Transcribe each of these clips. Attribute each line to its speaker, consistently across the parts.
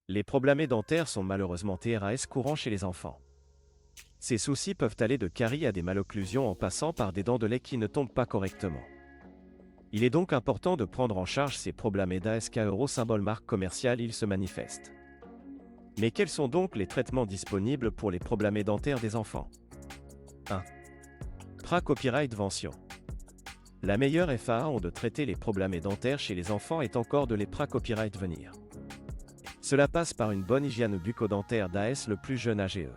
Speaker 1: Les problèmes dentaires sont malheureusement TRAS courants chez les enfants. Ces soucis peuvent aller de caries à des malocclusions en passant par des dents de lait qui ne tombent pas correctement. Il est donc important de prendre en charge ces problèmes d'ASK Euro symbole marque commerciale, ils se manifestent. Mais quels sont donc les traitements disponibles pour les problèmes dentaires des enfants? 1. Copyright Vention. La meilleure façon de traiter les problèmes dentaires chez les enfants est encore de les copyright venir. Cela passe par une bonne hygiène bucco-dentaire d'AS le plus jeune AGE.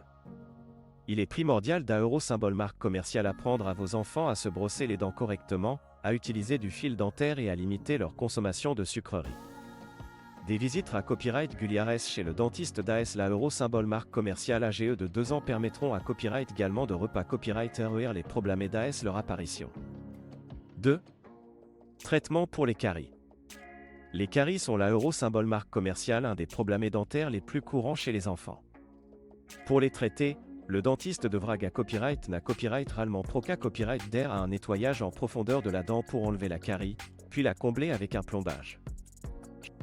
Speaker 1: Il est primordial d'Euro symbole marque commerciale apprendre à vos enfants à se brosser les dents correctement, à utiliser du fil dentaire et à limiter leur consommation de sucreries. Des visites à copyright Guliares chez le dentiste d'AS la Euro symbole marque commerciale AGE de 2 ans permettront à copyright également de repas copyright RER les problèmes d'AS leur apparition. 2. Traitement pour les caries. Les caries sont la Euro symbole marque commerciale un des problèmes dentaires les plus courants chez les enfants. Pour les traiter, le dentiste devra copyright na copyright ralement proca copyright d'air à un nettoyage en profondeur de la dent pour enlever la carie, puis la combler avec un plombage.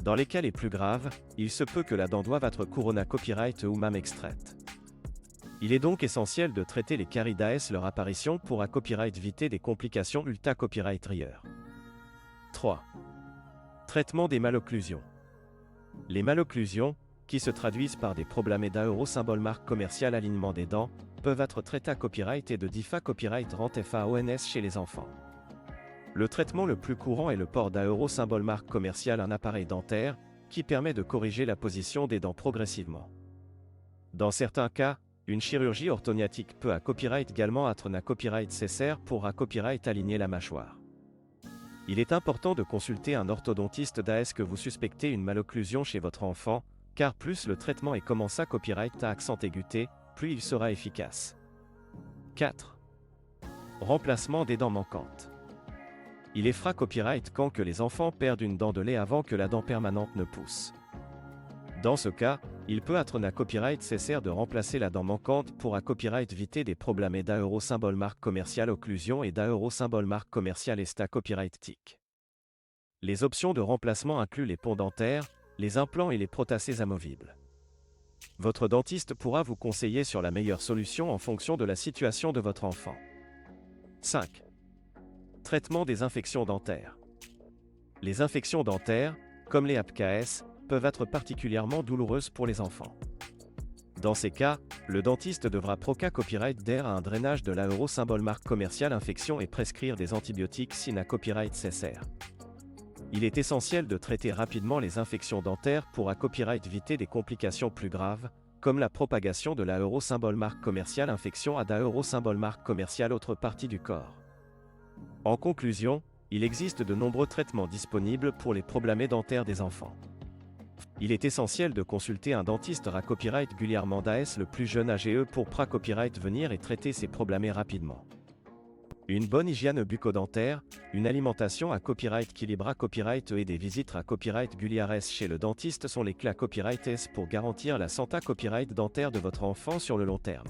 Speaker 1: Dans les cas les plus graves, il se peut que la dent doive être couronna copyright ou même extraite. Il est donc essentiel de traiter les caries d'AS leur apparition pour à copyright éviter des complications ulta copyright rieur. 3. Traitement des malocclusions. Les malocclusions, qui se traduisent par des problèmes d'Euro symbole marque commerciale alignement des dents, peuvent être traités à copyright et de DIFA copyright rent FAONS chez les enfants. Le traitement le plus courant est le port d'Euro symbole marque commerciale un appareil dentaire, qui permet de corriger la position des dents progressivement. Dans certains cas, une chirurgie orthodontique peut à copyright également être na copyright cessaire pour à copyright aligner la mâchoire. Il est important de consulter un orthodontiste d'AS que vous suspectez une malocclusion chez votre enfant, car plus le traitement est commence à copyright à accent aiguté, plus il sera efficace. 4. Remplacement des dents manquantes. Il est copyright quand que les enfants perdent une dent de lait avant que la dent permanente ne pousse. Dans ce cas, il peut être na copyright cessaire de remplacer la dent manquante pour à copyright éviter des problèmes d'Euro symbole marque commerciale occlusion et d'Euro symbole marque commerciale esta copyright tic. Les options de remplacement incluent les ponts dentaires, les implants et les prothèses amovibles. Votre dentiste pourra vous conseiller sur la meilleure solution en fonction de la situation de votre enfant. 5. Traitement des infections dentaires. Les infections dentaires, comme les APKS, peuvent être particulièrement douloureuses pour les enfants. Dans ces cas, le dentiste devra proca copyright d'air à un drainage de l'Euro symbole marque commerciale infection et prescrire des antibiotiques si na copyright cessaire. Il est essentiel de traiter rapidement les infections dentaires pour à copyright éviter des complications plus graves, comme la propagation de l'Euro symbole marque commerciale infection à d'Euro symbole marque commerciale autre partie du corps. En conclusion, il existe de nombreux traitements disponibles pour les problèmes dentaires des enfants. Il est essentiel de consulter un dentiste à copyright régulièrement d'AS le plus jeune AGE pour copyright venir et traiter ces problèmes rapidement. Une bonne hygiène bucco-dentaire, une alimentation à copyright équilibrée copyright et des visites à copyright Guliares chez le dentiste sont les clés à copyright S pour garantir la santé copyright dentaire de votre enfant sur le long terme.